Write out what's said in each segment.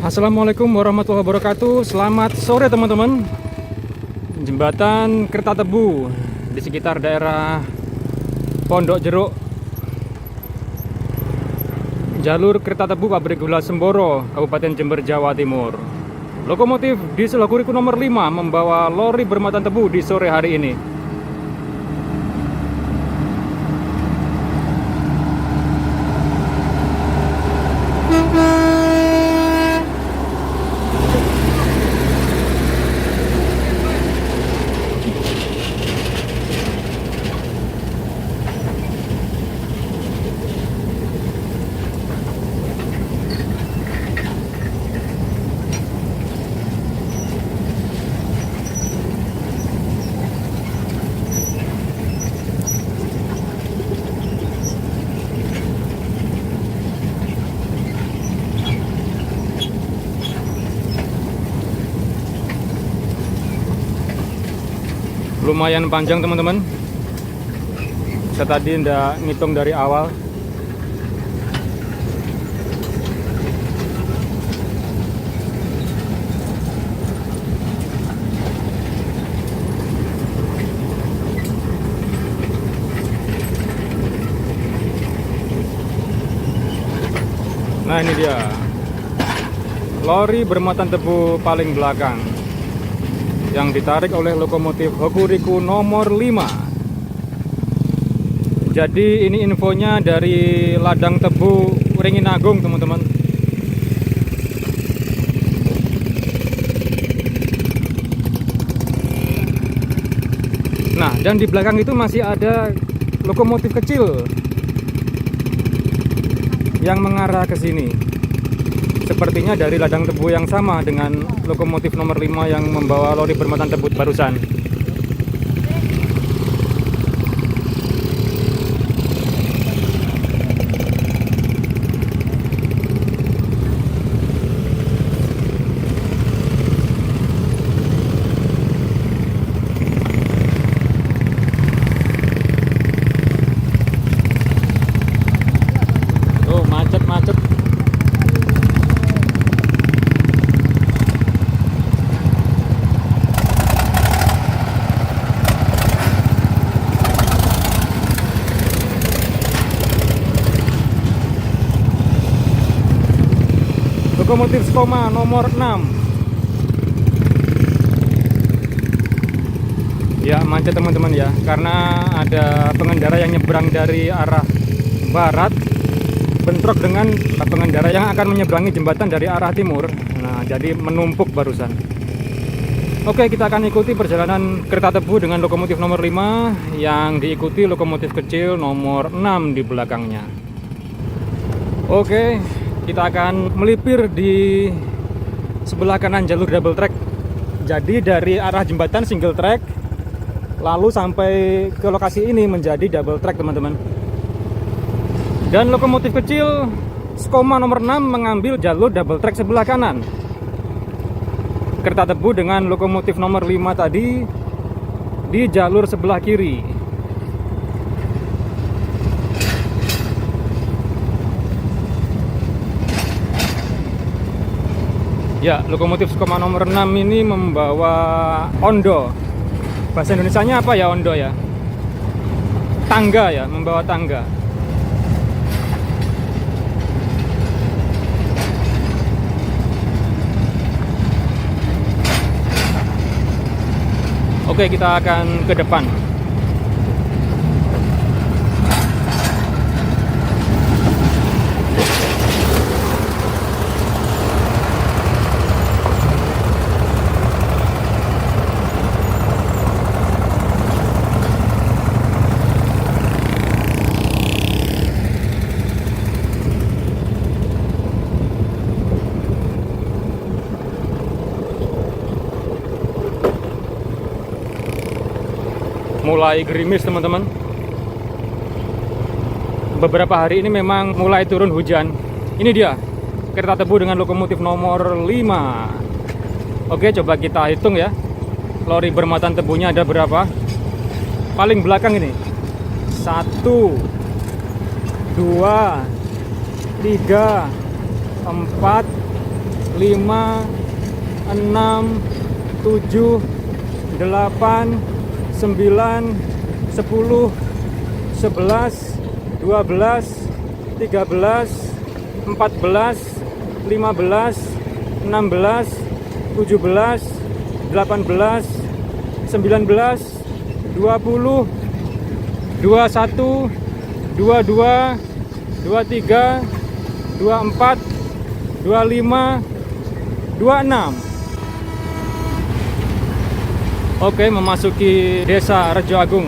Assalamualaikum warahmatullahi wabarakatuh. Selamat sore teman-teman. Jembatan Kerta Tebu di sekitar daerah Pondok Jeruk, jalur Kerta Tebu Pabrik Gula Semboro, Kabupaten Jember, Jawa Timur. Lokomotif diesel Hokuriku nomor 5 membawa lori bermuatan tebu di sore hari ini. Lumayan panjang teman-teman. Saya tadi ndak ngitung dari awal. Nah, ini dia lori bermuatan tebu paling belakang yang ditarik oleh lokomotif Hokuriku nomor 5. Jadi ini infonya dari ladang tebu Wringin Agung teman-teman. Nah, dan di belakang itu masih ada lokomotif kecil yang mengarah ke sini. Sepertinya dari ladang tebu yang sama dengan lokomotif nomor 5 yang membawa lori bermuatan tebu barusan. Oh, macet-macet. Lokomotif Skoma nomor 6. Ya, macet teman-teman ya, karena ada pengendara yang nyebrang dari arah barat bentrok dengan pengendara yang akan menyeberangi jembatan dari arah timur. Nah, jadi menumpuk barusan. Oke, kita akan ikuti perjalanan kereta tebu dengan lokomotif nomor 5 yang diikuti lokomotif kecil nomor 6 di belakangnya. Oke, kita akan melipir di sebelah kanan jalur double track. Jadi dari arah jembatan single track lalu sampai ke lokasi ini menjadi double track teman-teman. Dan lokomotif kecil Skoma nomor 6 mengambil jalur double track sebelah kanan. Kereta tebu dengan lokomotif nomor 5 tadi di jalur sebelah kiri. Ya, lokomotif Skoma nomor 6 ini membawa ondo. Bahasa Indonesianya apa ya ondo ya? Tangga ya, membawa tangga. Oke, kita akan ke depan. Mulai gerimis teman-teman. Beberapa hari ini memang mulai turun hujan. Ini dia kereta tebu dengan lokomotif nomor 5. Oke, coba kita hitung ya. Lori bermuatan tebunya ada berapa? Paling belakang ini 1, 2, 3, 4, 5, 6, 7, 8, 9, 10, 11, 12, 13, 14, 15, 16, 17, 18, 19, 20, 21, 22, 23, 24, 25, 26. Oke, memasuki Desa Rejo Agung.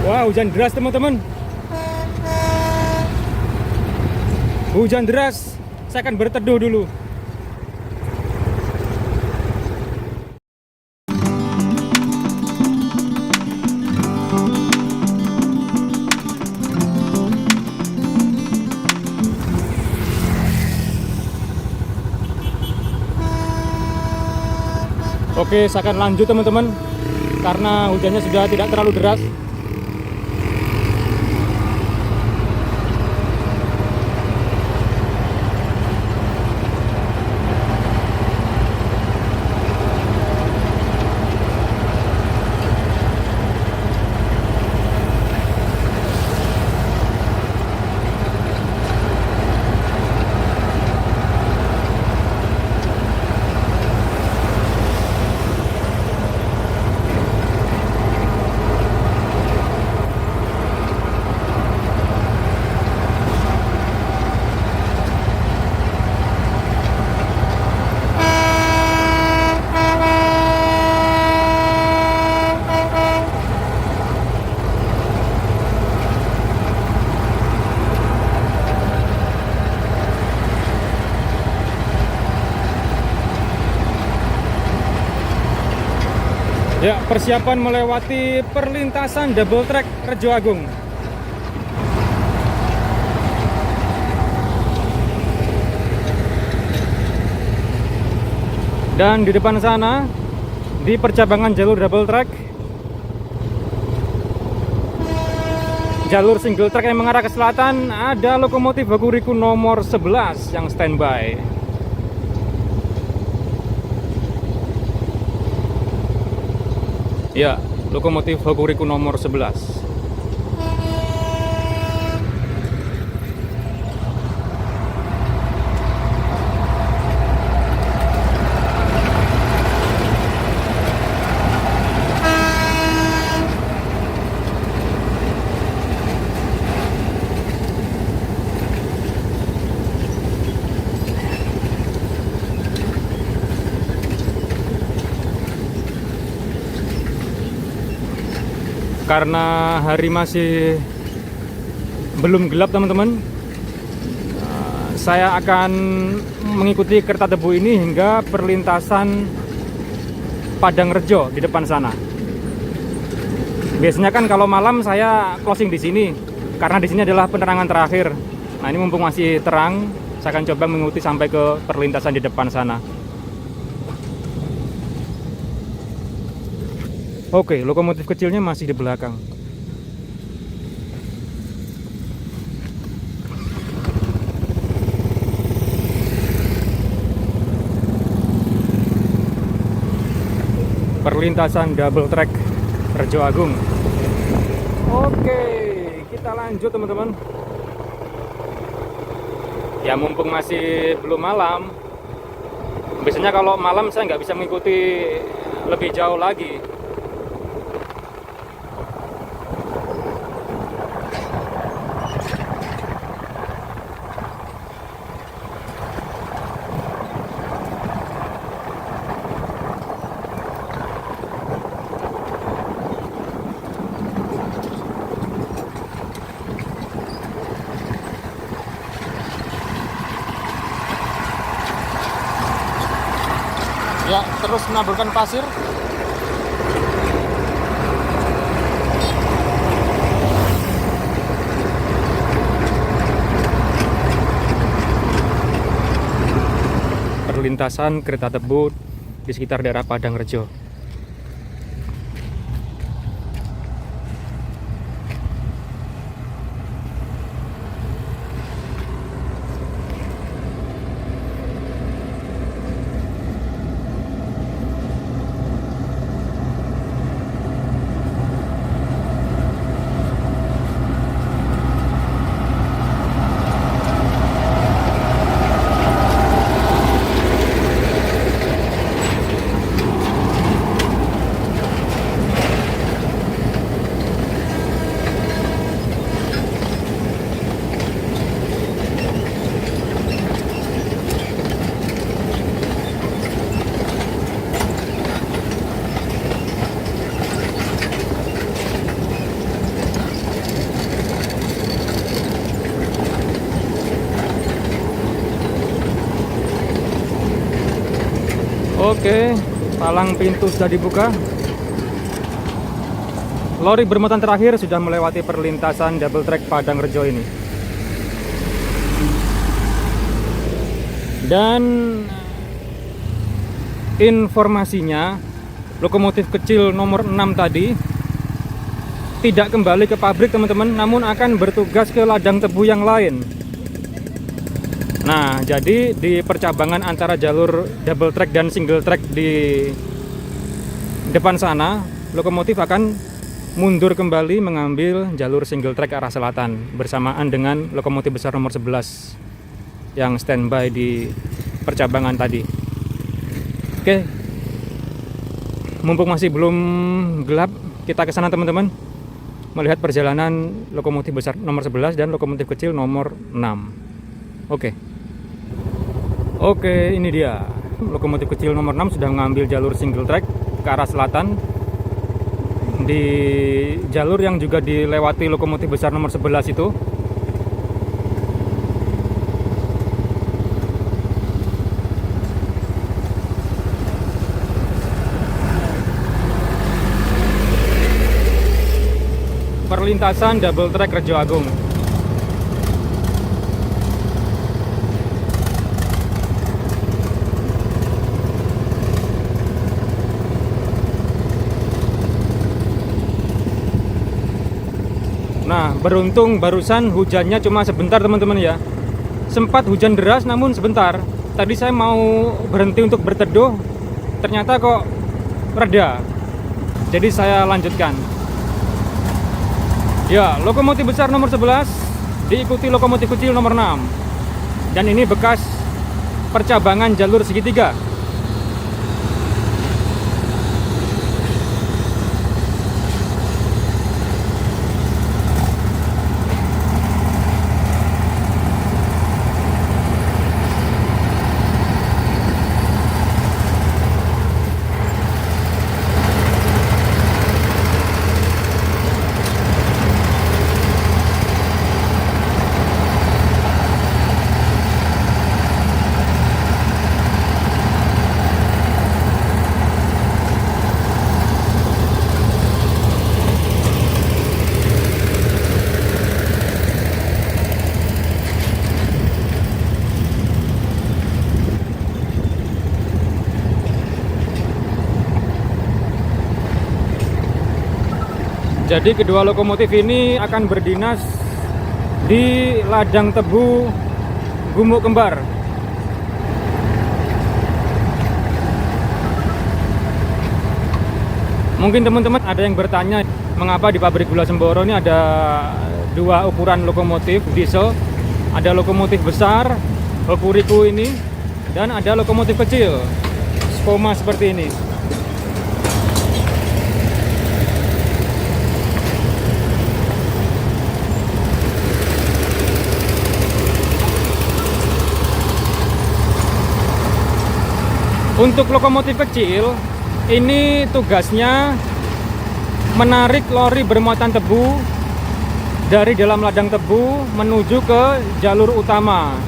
Wah, hujan deras teman-teman. Hujan deras. Saya akan berteduh dulu. Oke, saya akan lanjut teman-teman. Karena hujannya sudah tidak terlalu deras. Ya, persiapan melewati perlintasan double track Rejo Agung. Dan di depan sana, di percabangan jalur double track, jalur single track yang mengarah ke selatan, ada lokomotif Hokuriku nomor 11 yang standby. Ya, lokomotif Hokuriku nomor 11. karena hari masih belum gelap teman-teman, saya akan mengikuti kereta tebu ini hingga perlintasan Padang Rejo di depan sana. Biasanya kan kalau malam saya closing di sini karena di sini adalah penerangan terakhir. Nah, ini mumpung masih terang, saya akan coba mengikuti sampai ke perlintasan di depan sana. Oke, lokomotif kecilnya masih di belakang. Perlintasan double track Rejo Agung. Oke, kita lanjut teman-teman. Ya mumpung masih belum malam. Biasanya kalau malam saya nggak bisa mengikuti lebih jauh lagi. Ya, terus menaburkan pasir. Perlintasan kereta tebu di sekitar daerah Padang Rejo. Oke, palang pintu sudah dibuka. Lori bermuatan terakhir sudah melewati perlintasan double track Padang Rejo ini. Dan informasinya, lokomotif kecil nomor 6 tadi tidak kembali ke pabrik teman-teman, namun akan bertugas ke ladang tebu yang lain. Nah, jadi di percabangan antara jalur double track dan single track di depan sana, lokomotif akan mundur kembali mengambil jalur single track arah selatan bersamaan dengan lokomotif besar nomor 11 yang standby di percabangan tadi. Oke, mumpung masih belum gelap, kita ke sana teman-teman, melihat perjalanan lokomotif besar nomor 11 dan lokomotif kecil nomor 6. Oke, ini dia. Lokomotif kecil nomor 6 sudah mengambil jalur single track ke arah selatan. Di jalur yang juga dilewati lokomotif besar nomor 11 itu. Perlintasan double track Rejo Agung. Nah, beruntung barusan hujannya cuma sebentar teman-teman ya. Sempat hujan deras namun sebentar. Tadi saya mau berhenti untuk berteduh, ternyata kok reda. Jadi saya lanjutkan. Ya, lokomotif besar nomor 11 diikuti lokomotif kecil nomor 6. Dan ini bekas percabangan jalur segitiga. Jadi kedua lokomotif ini akan berdinas di ladang tebu Gumuk Kembar. Mungkin teman-teman ada yang bertanya mengapa di pabrik gula Semboro ini ada dua ukuran lokomotif diesel. Ada lokomotif besar, Hokuriku ini, dan ada lokomotif kecil, Skoma seperti ini. Untuk lokomotif kecil, ini tugasnya menarik lori bermuatan tebu dari dalam ladang tebu menuju ke jalur utama.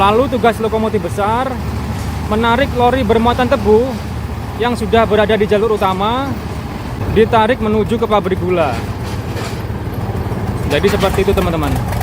Lalu tugas lokomotif besar menarik lori bermuatan tebu yang sudah berada di jalur utama ditarik menuju ke pabrik gula. Jadi seperti itu teman-teman.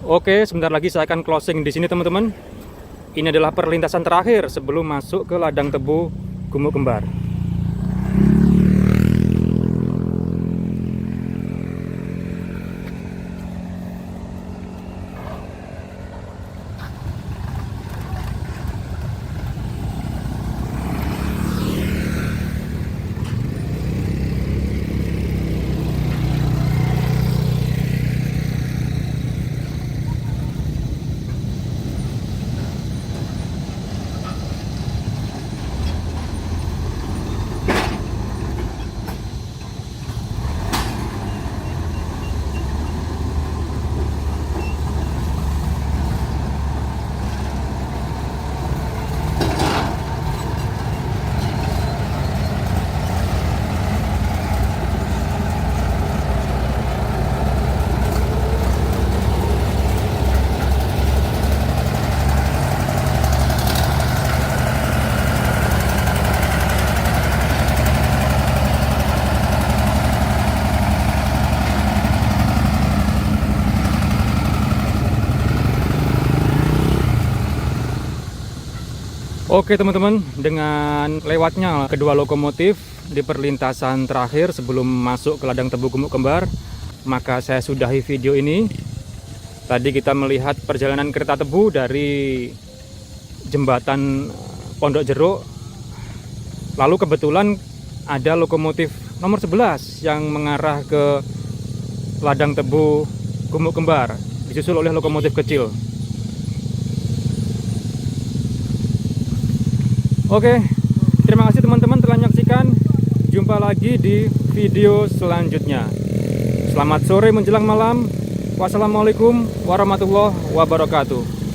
Oke, sebentar lagi saya akan closing di sini teman-teman. Ini adalah perlintasan terakhir sebelum masuk ke ladang tebu Gumuk Kembar. Oke teman-teman, dengan lewatnya kedua lokomotif di perlintasan terakhir sebelum masuk ke ladang tebu Gumuk Kembar, maka saya sudahi video ini. Tadi kita melihat perjalanan kereta tebu dari jembatan Pondok Jeruk. Lalu kebetulan ada lokomotif nomor 11 yang mengarah ke ladang tebu Gumuk Kembar, disusul oleh lokomotif kecil. Oke, terima kasih teman-teman telah menyaksikan. Jumpa lagi di video selanjutnya. Selamat sore menjelang malam. Wassalamualaikum warahmatullahi wabarakatuh.